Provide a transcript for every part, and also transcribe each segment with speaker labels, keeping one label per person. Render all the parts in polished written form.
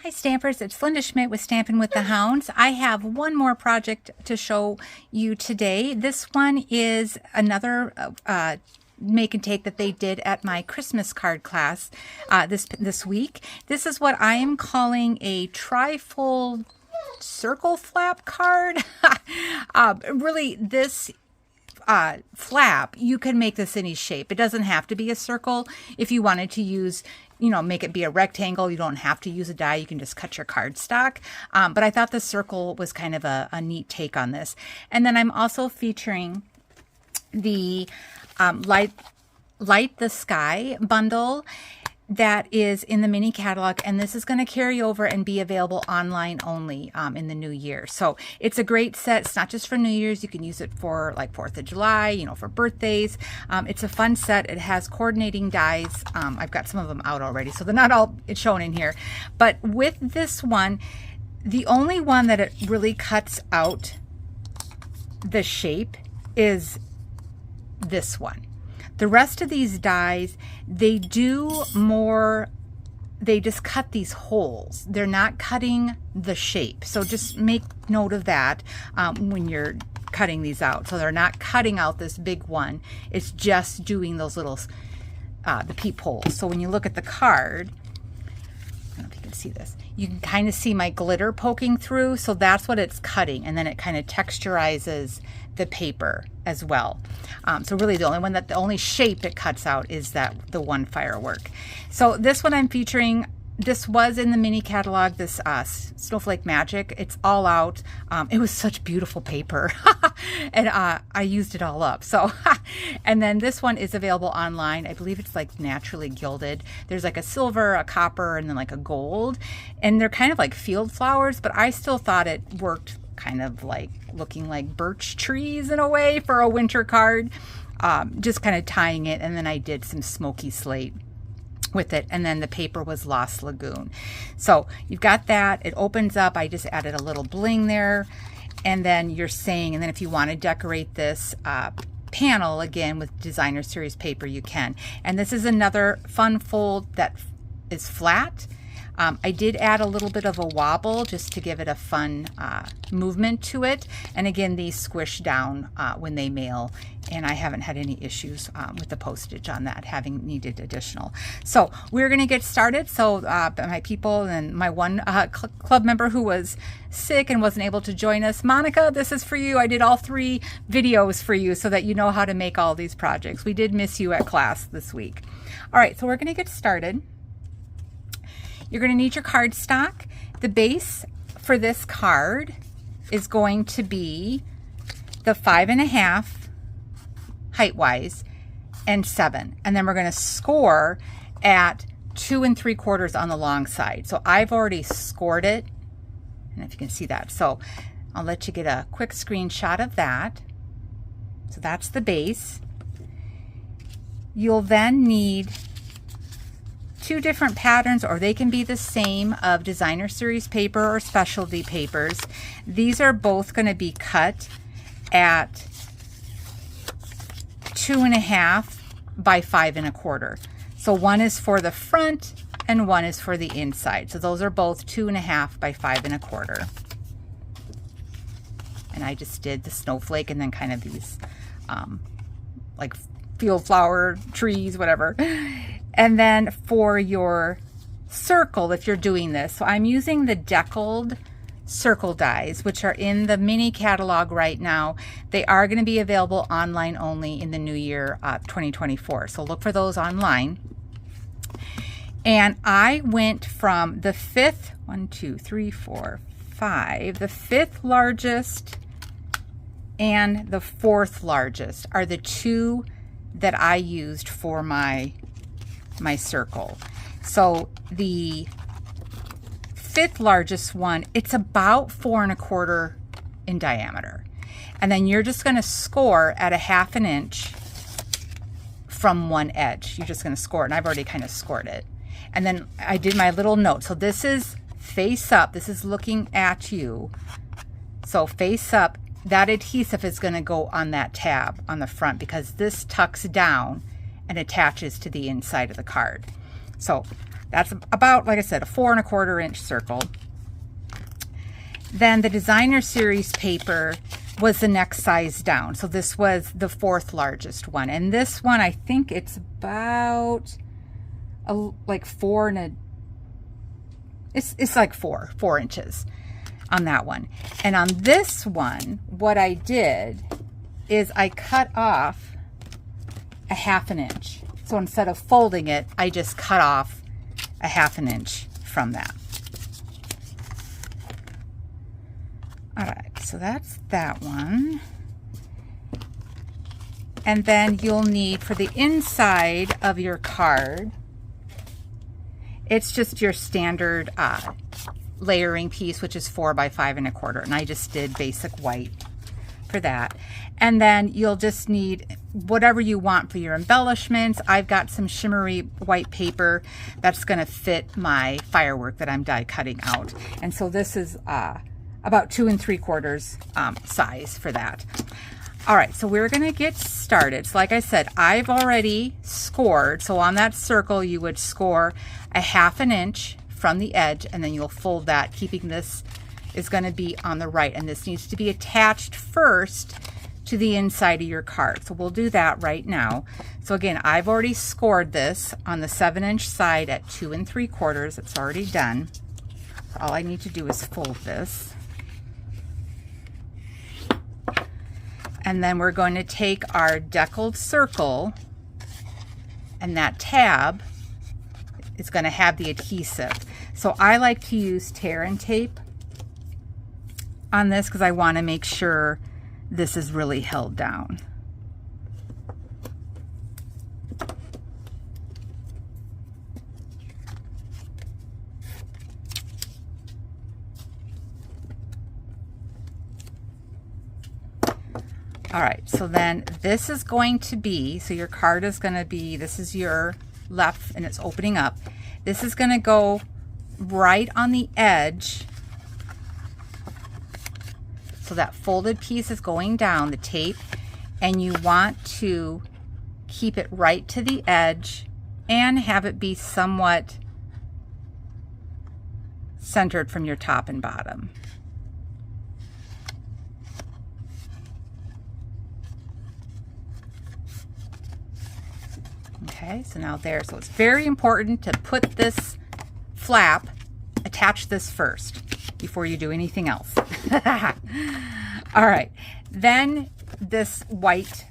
Speaker 1: Hi Stampers, it's Linda Schmitt with Stampin' with the Hounds. I have one more project to show you today. This one is another make and take that they did at my Christmas card class this week. This is what I am calling a trifold circle flap card. Really, this flap, you can make this any shape. It doesn't have to be a circle. If you wanted to use, make it be a rectangle, you don't have to use a die. You can just cut your cardstock. But I thought the circle was kind of a neat take on this. And then I'm also featuring the Light the Sky bundle that is in the mini catalog, and this is going to carry over and be available online only in the new year. So it's a great set. It's not just for New Year's. You can use it for like 4th of July, for birthdays. It's a fun set. It has coordinating dies. I've got some of them out already, so they're not all shown in here. But with this one, the only one that it really cuts out the shape is this one. The rest of these dies, they just cut these holes. They're not cutting the shape. So just make note of that when you're cutting these out. So they're not cutting out this big one. It's just doing those little, the peepholes. So when you look at the card, I don't know if you can see this, you can kind of see my glitter poking through. So that's what it's cutting. And then it kind of texturizes the paper as well. So really the only shape it cuts out is the one firework. So this one I'm featuring, this was in the mini catalog, this Snowflake Magic. It's all out. It was such beautiful paper. And I used it all up. So, and then this one is available online. I believe it's like naturally gilded. There's like a silver, a copper, and then like a gold. And they're kind of like field flowers, but I still thought it worked kind of like looking like birch trees in a way for a winter card. Just kind of tying it, and then I did some smoky slate with it, and then the paper was Lost Lagoon. So you've got that. It opens up. I just added a little bling there, and then you're saying, and then if you want to decorate this panel again with designer series paper, you can. And this is another fun fold that is flat. I did add a little bit of a wobble just to give it a fun movement to it. And again, these squish down when they mail, and I haven't had any issues with the postage on that, having needed additional. So we're going to get started. So my people and my one club member who was sick and wasn't able to join us, Monica, this is for you. I did all 3 videos for you so that you know how to make all these projects. We did miss you at class this week. All right, so we're going to get started. You're going to need your cardstock. The base for this card is going to be the 5.5 height-wise and 7. And then we're going to score at 2 3/4 on the long side. So I've already scored it. And if you can see that. So I'll let you get a quick screenshot of that. So that's the base. You'll then need 2 different patterns, or they can be the same, of designer series paper or specialty papers. These are both going to be cut at 2.5 by 5 1/4. So one is for the front and one is for the inside. So those are both 2.5 by 5 1/4. And I just did the snowflake and then kind of these like field flower trees, whatever. And then for your circle, if you're doing this, so I'm using the deckled-circles-dies, which are in the mini catalog right now. They are going to be available online only in the new year, 2024. So look for those online. And I went from the 5th, 1, 2, 3, 4, 5, the 5th largest and the 4th largest are the 2 that I used for my circle. So the 5th largest one, it's about 4 1/4 in diameter. And then you're just going to score at a 1/2 inch from one edge. You're just going to score it, and I've already kind of scored it. And then I did my little note. So this is face up. This is looking at you. So face up, that adhesive is going to go on that tab on the front because this tucks down and attaches to the inside of the card. So That's about, like I said, a 4 1/4 inch circle. Then the designer series paper was the next size down. So this was the 4th largest one. And this one, I think it's about like 4 and it's like 4 inches on that one. And on this one, what I did is I cut off a 1/2 inch. So instead of folding it, I just cut off a 1/2 inch from that. All right, so that's that one. And then you'll need, for the inside of your card, it's just your standard layering piece, which is 4 by 5 1/4. And I just did basic white for that. And then you'll just need whatever you want for your embellishments. I've got some shimmery white paper that's going to fit my firework that I'm die cutting out. And so this is about 2 3/4 size for that. All right, so we're going to get started. So like I said, I've already scored. So on that circle, you would score a 1/2 inch from the edge, and then you'll fold that, keeping this is going to be on the right, and this needs to be attached first to the inside of your card. So we'll do that right now. So again, I've already scored this on the 7 inch side at 2 3/4. It's already done. So all I need to do is fold this. And then we're going to take our deckled circle, and that tab is going to have the adhesive. So I like to use tear and tape on this because I want to make sure this is really held down. All right, so then this is going to be, so your card is going to be, this is your left and it's opening up. This is going to go right on the edge. So that folded piece is going down, the tape, and you want to keep it right to the edge and have it be somewhat centered from your top and bottom. Okay, so now there. So it's very important to put this flap, attach this first before you do anything else. All right, then this white,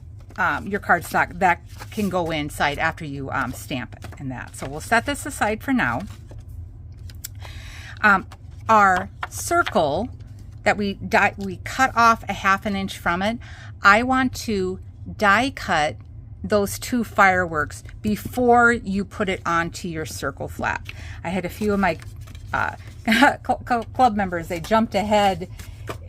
Speaker 1: your cardstock, that can go inside after you stamp it and that. So we'll set this aside for now. Our circle that we cut off a 1/2 inch from it, I want to die cut those 2 fireworks before you put it onto your circle flap. I had a few of my club members, they jumped ahead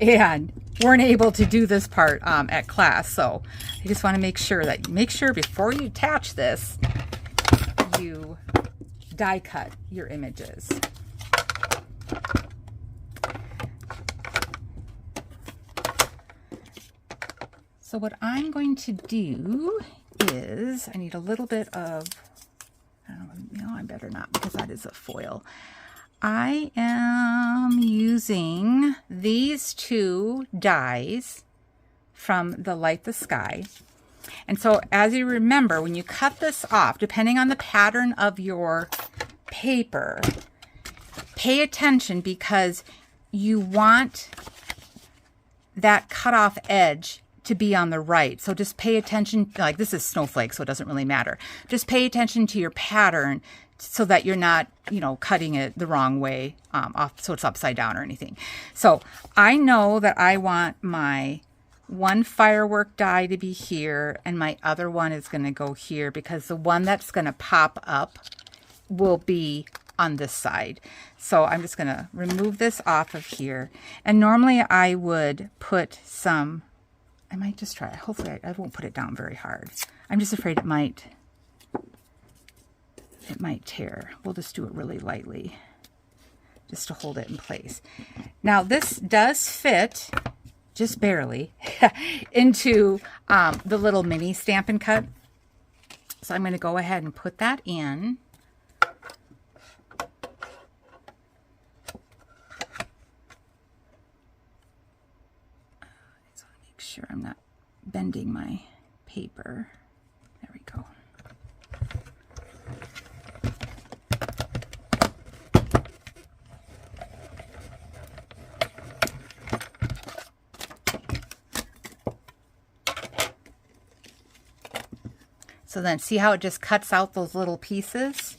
Speaker 1: and weren't able to do this part at class. So I just want to make sure before you attach this, you die cut your images. So what I'm going to do is, I need a little bit of, I better not, because that is a foil. I am using these 2 dies from the Light the Sky. And so as you remember, when you cut this off, depending on the pattern of your paper, pay attention because you want that cut off edge to be on the right. So just pay attention, like this is snowflake, so it doesn't really matter. Just pay attention to your pattern so that you're not, cutting it the wrong way off, so it's upside down or anything. So I know that I want my one firework die to be here and my other one is going to go here because the one that's going to pop up will be on this side. So I'm just going to remove this off of here. And normally I would put some, I might just try it. Hopefully I won't put it down very hard. I'm just afraid it might tear. We'll just do it really lightly just to hold it in place. Now this does fit just barely into the little mini Stampin' Cut. So I'm going to go ahead and put that in. sure I'm not bending my paper. There we go. So then see how it just cuts out those little pieces?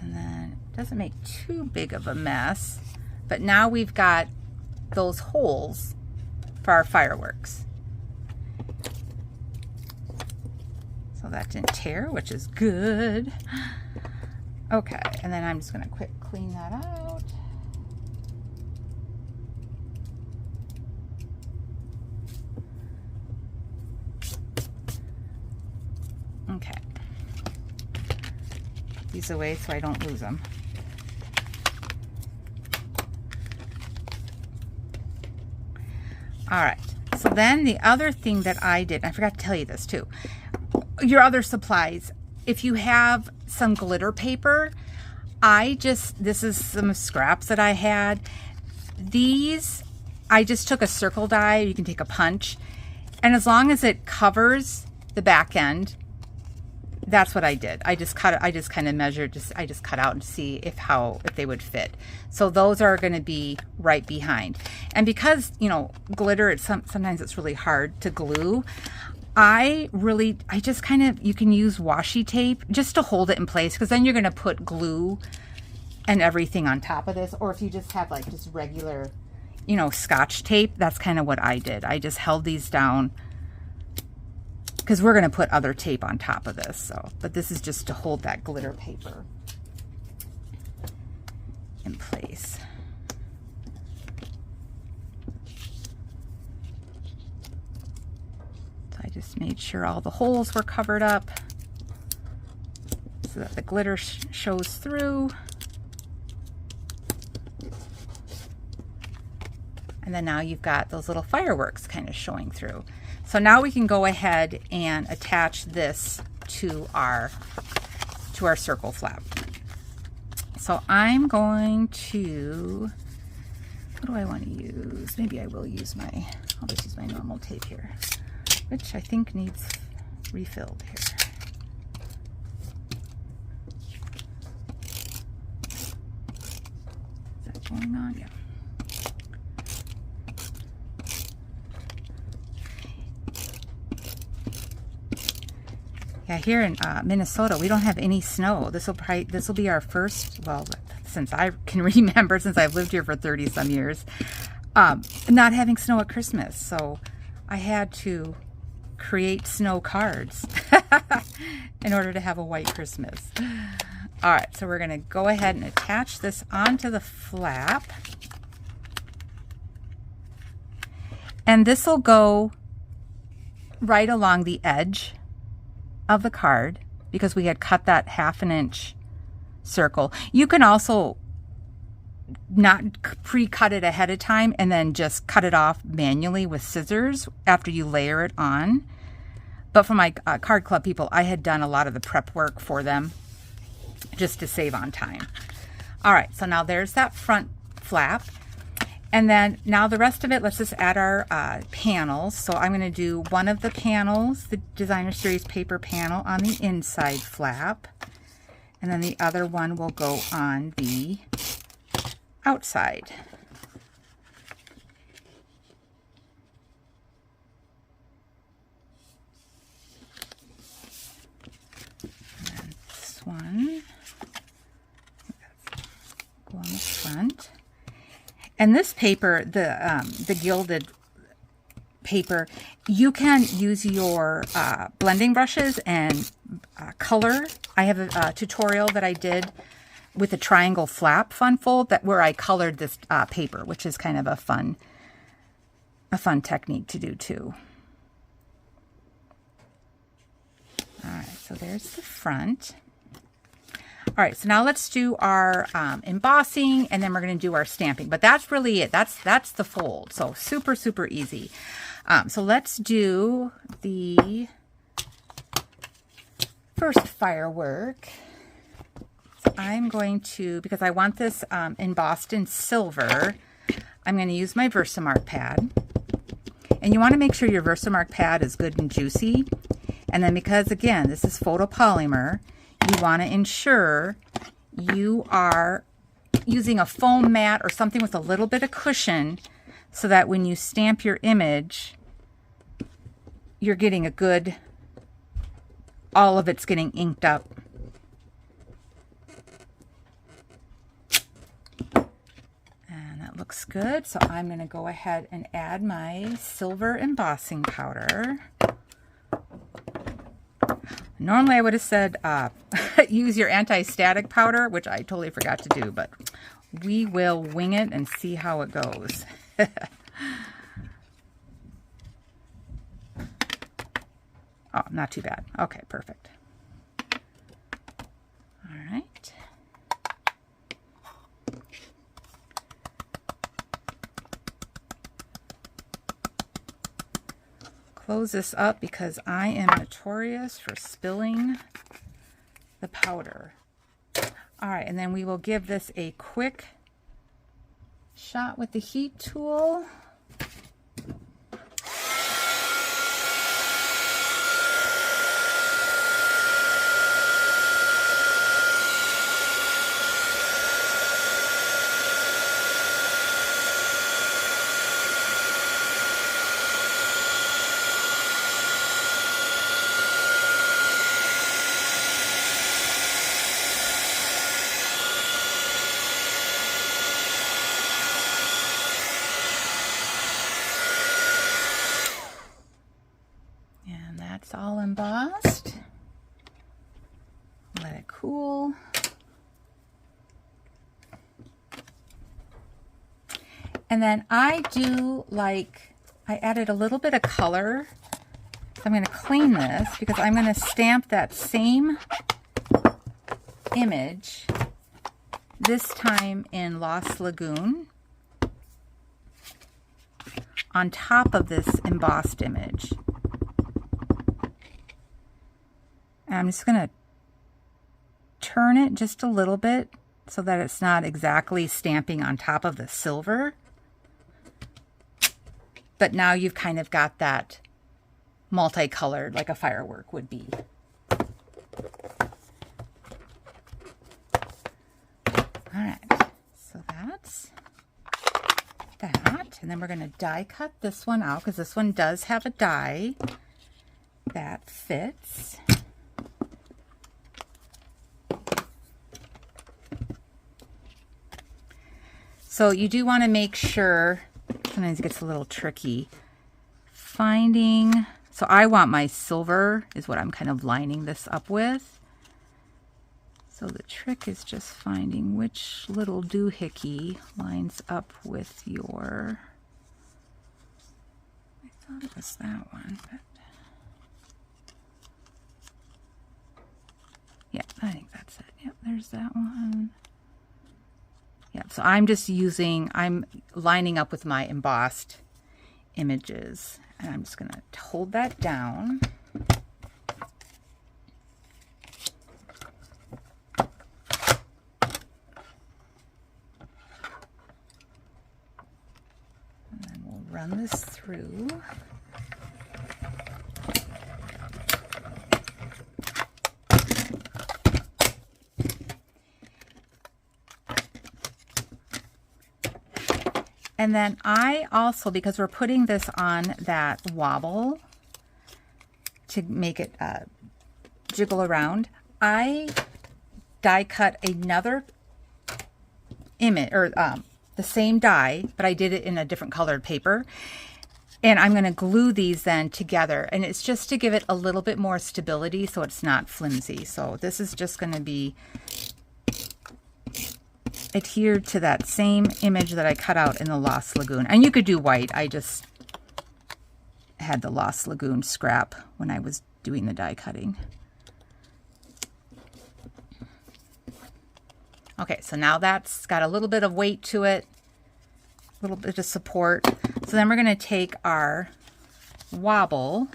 Speaker 1: And then it doesn't make too big of a mess, but now we've got those holes for our fireworks. So that didn't tear, which is good. Okay, and then I'm just gonna quick clean that out. Okay. Put these away so I don't lose them. All right. So then the other thing that I did, I forgot to tell you this too, your other supplies, if you have some glitter paper, this is some scraps that I had. These, I just took a circle die, you can take a punch, and as long as it covers the back end, that's what I did. I just kind of measured, I just cut out and see if they would fit. So those are going to be right behind. And because, you know, glitter, sometimes it's really hard to glue. I just kind of, you can use washi tape just to hold it in place, because then you're going to put glue and everything on top of this. Or if you just have like just regular, you know, Scotch tape, that's kind of what I did. I just held these down, because we're going to put other tape on top of this. So, but this is just to hold that glitter paper in place. So I just made sure all the holes were covered up so that the glitter shows through. And then now you've got those little fireworks kind of showing through. So now we can go ahead and attach this to our circle flap. So I'm going to, what do I want to use? Maybe I will use I'll just use my normal tape here, which I think needs refilled here. Is that going on? Yeah. Yeah, here in Minnesota, we don't have any snow. This will be our first, well, since I can remember, since I've lived here for 30 some years, not having snow at Christmas. So I had to create snow cards in order to have a white Christmas. All right, so we're going to go ahead and attach this onto the flap. And this will go right along the edge of the card, because we had cut that 1/2 inch circle. You can also not pre-cut it ahead of time and then just cut it off manually with scissors after you layer it on. But for my card club people, I had done a lot of the prep work for them just to save on time. All right, so now there's that front flap. And then now the rest of it, let's just add our panels. So I'm going to do one of the panels, the Designer Series paper panel, on the inside flap. And then the other one will go on the outside. And then this one, go on the front. And this paper, the gilded paper, you can use your blending brushes and color. I have a tutorial that I did with a triangle flap fun fold where I colored this paper, which is kind of a fun technique to do too. All right, so there's the front. All right, so now let's do our embossing, and then we're going to do our stamping. But that's really it. That's the fold. So super, super easy. So let's do the first firework. So I'm going to, because I want this embossed in silver, I'm going to use my Versamark pad. And you want to make sure your Versamark pad is good and juicy. And then because, again, this is photopolymer, you want to ensure you are using a foam mat or something with a little bit of cushion so that when you stamp your image, you're getting a good, all of it's getting inked up. And that looks good. So I'm going to go ahead and add my silver embossing powder. Normally I would have said use your anti-static powder, which I totally forgot to do, but we will wing it and see how it goes. Oh, not too bad. Okay, perfect. All right. Close this up because I am notorious for spilling the powder. All right, and then we will give this a quick shot with the heat tool. It's all embossed. Let it cool. And then I added a little bit of color. So I'm going to clean this because I'm going to stamp that same image, this time in Lost Lagoon, on top of this embossed image. I'm just going to turn it just a little bit so that it's not exactly stamping on top of the silver. But now you've kind of got that multicolored, like a firework would be. All right, so that's that. And then we're going to die cut this one out because this one does have a die that fits. So you do want to make sure, sometimes it gets a little tricky, finding, so I want my silver is what I'm kind of lining this up with. So the trick is just finding which little doohickey lines up with your, I thought it was that one, but yeah, I think that's it. Yep, there's that one. Yeah, so I'm lining up with my embossed images, and I'm just going to hold that down. And then we'll run this through. And then I also, because we're putting this on that wobble to make it jiggle around, I die cut another image, or the same die, but I did it in a different colored paper. And I'm going to glue these then together. And it's just to give it a little bit more stability so it's not flimsy. So this is just going to be adhered to that same image that I cut out in the Lost Lagoon. And you could do white. I just had the Lost Lagoon scrap when I was doing the die cutting. Okay, so now that's got a little bit of weight to it, a little bit of support. So then we're going to take our wobble,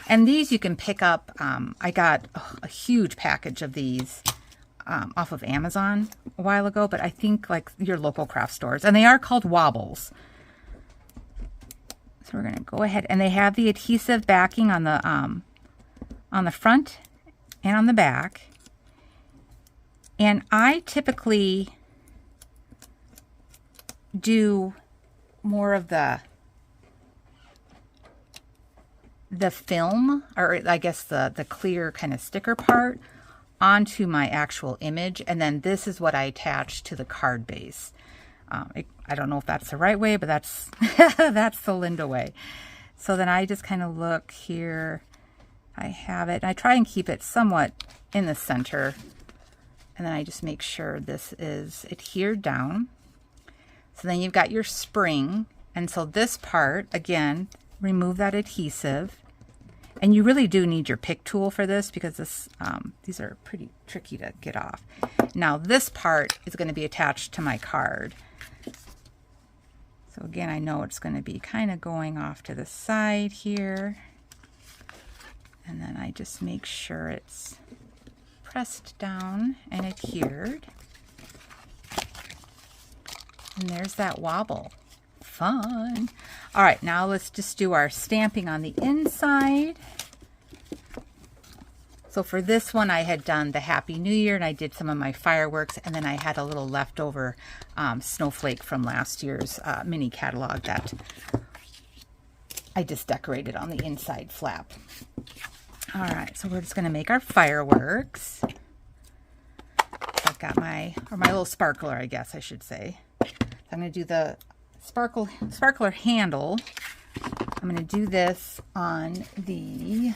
Speaker 1: and these you can pick up. I got a huge package of these off of Amazon a while ago, but I think like your local craft stores, and they are called wobbles. So we're going to go ahead, and they have the adhesive backing on the front and on the back. And I typically do more of the film, or I guess the clear kind of sticker part onto my actual image, and then this is what I attach to the card base. I don't know if that's the right way, but that's that's the Linda way. So then I just kind of look here. I have it. I try and keep it somewhat in the center, and then I just make sure this is adhered down. So then you've got your spring, and so this part, again, remove that adhesive. And you really do need your pick tool for this, because this these are pretty tricky to get off. Now this part is going to be attached to my card. So again, I know it's going to be kind of going off to the side here. And then I just make sure it's pressed down and adhered. And there's that wobble. Fun. All right, now let's just do our stamping on the inside. So for this one, I had done the Happy New Year, and I did some of my fireworks, and then I had a little leftover snowflake from last year's mini catalog that I just decorated on the inside flap. All right, so we're just going to make our fireworks. I've got my little sparkler, I guess I should say. I'm going to do the sparkler handle. I'm going to do this on the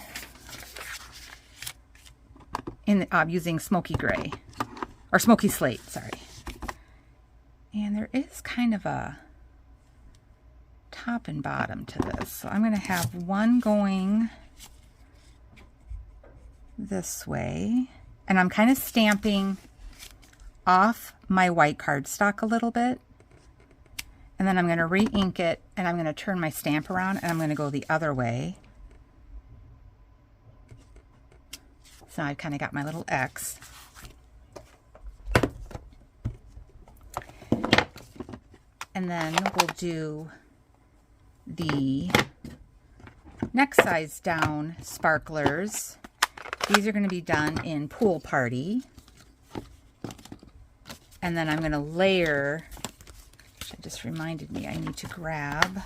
Speaker 1: using smoky gray, or smoky slate, sorry. And there is kind of a top and bottom to this. So I'm going to have one going this way, and I'm kind of stamping off my white cardstock a little bit. And then I'm going to re-ink it, and I'm going to turn my stamp around, and I'm going to go the other way. So now I've kind of got my little X. And then we'll do the next size down sparklers. These are going to be done in Pool Party. And then I'm going to layer, it just reminded me I need to grab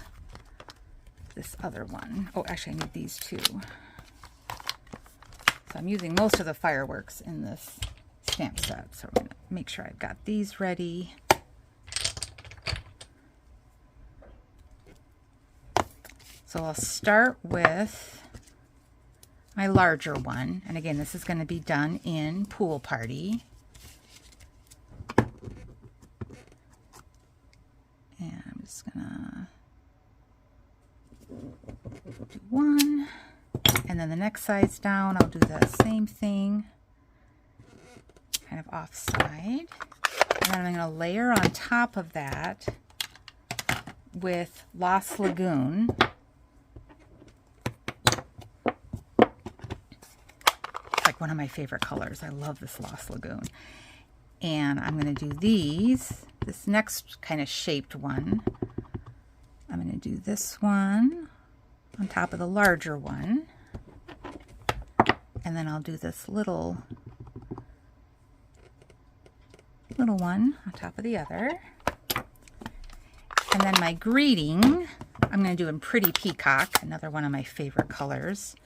Speaker 1: this other one. Oh, actually I need these two. So I'm using most of the fireworks in this stamp set. So we're going to make sure I've got these ready. So I'll start with my larger one. And again, this is going to be done in Pool Party. And I'm just going to do one. And then the next size down, I'll do the same thing, kind of offside. And then I'm going to layer on top of that with Lost Lagoon. It's like one of my favorite colors. I love this Lost Lagoon. And I'm going to do these, this next kind of shaped one. I'm going to do this one on top of the larger one. And then I'll do this little one on top of the other. And then my greeting, I'm going to do in Pretty Peacock, another one of my favorite colors.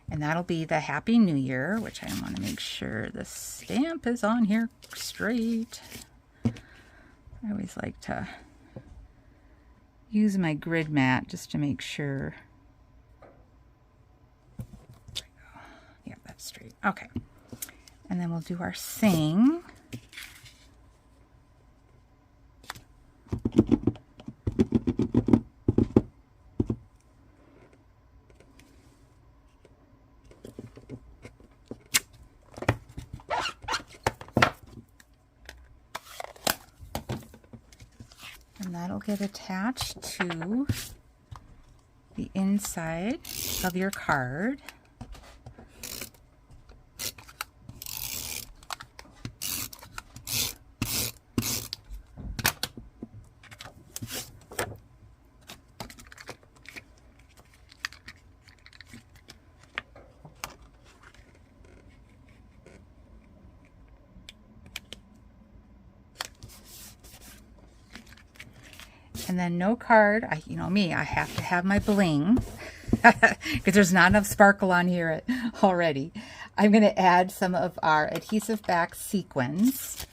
Speaker 1: And that'll be the Happy New Year, which I want to make sure the stamp is on here straight. I always like to use my grid mat just to make sure. Straight. Okay. And then we'll do our sing. And that'll get attached to the inside of your card. And then no card. You know me, I have to have my bling because there's not enough sparkle on here already. I'm going to add some of our adhesive back sequins.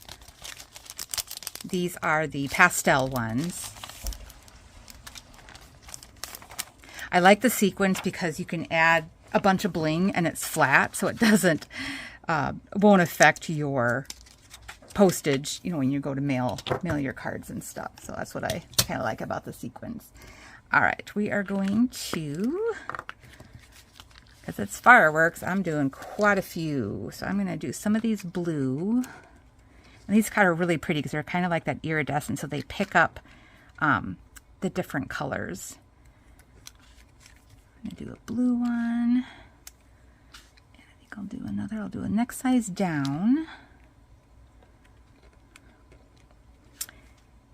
Speaker 1: These are the pastel ones. I like the sequins because you can add a bunch of bling and it's flat, so it doesn't, won't affect your postage, you know, when you go to mail your cards and stuff. So that's what I kind of like about the sequins. All right, we are going to, because it's fireworks, I'm doing quite a few. So I'm going to do some of these blue. And these kind of really pretty because they're kind of like that iridescent, so they pick up the different colors. I'm going to do a blue one. And I think I'll do another. I'll do a next size down.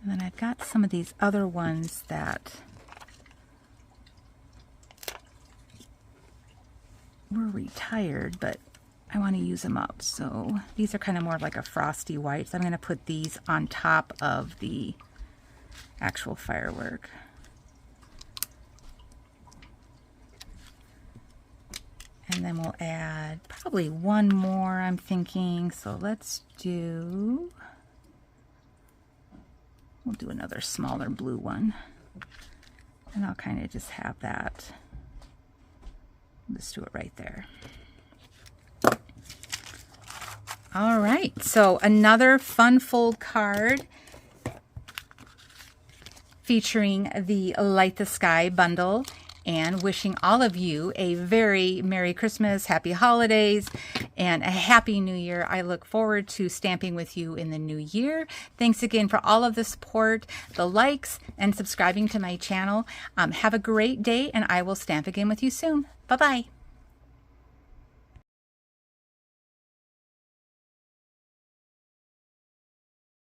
Speaker 1: And then I've got some of these other ones that were retired, but I want to use them up. So these are kind of more like a frosty white. So I'm going to put these on top of the actual firework. And then we'll add probably one more, I'm thinking. So let's do, we'll do another smaller blue one. And I'll kind of just have that. Let's do it right there. All right, so another fun fold card featuring the Light the Sky bundle, and wishing all of you a very Merry Christmas, Happy Holidays, and a Happy New Year. I look forward to stamping with you in the new year. Thanks again for all of the support, the likes, and subscribing to my channel. Have a great day, and I will stamp again with you soon. Bye-bye.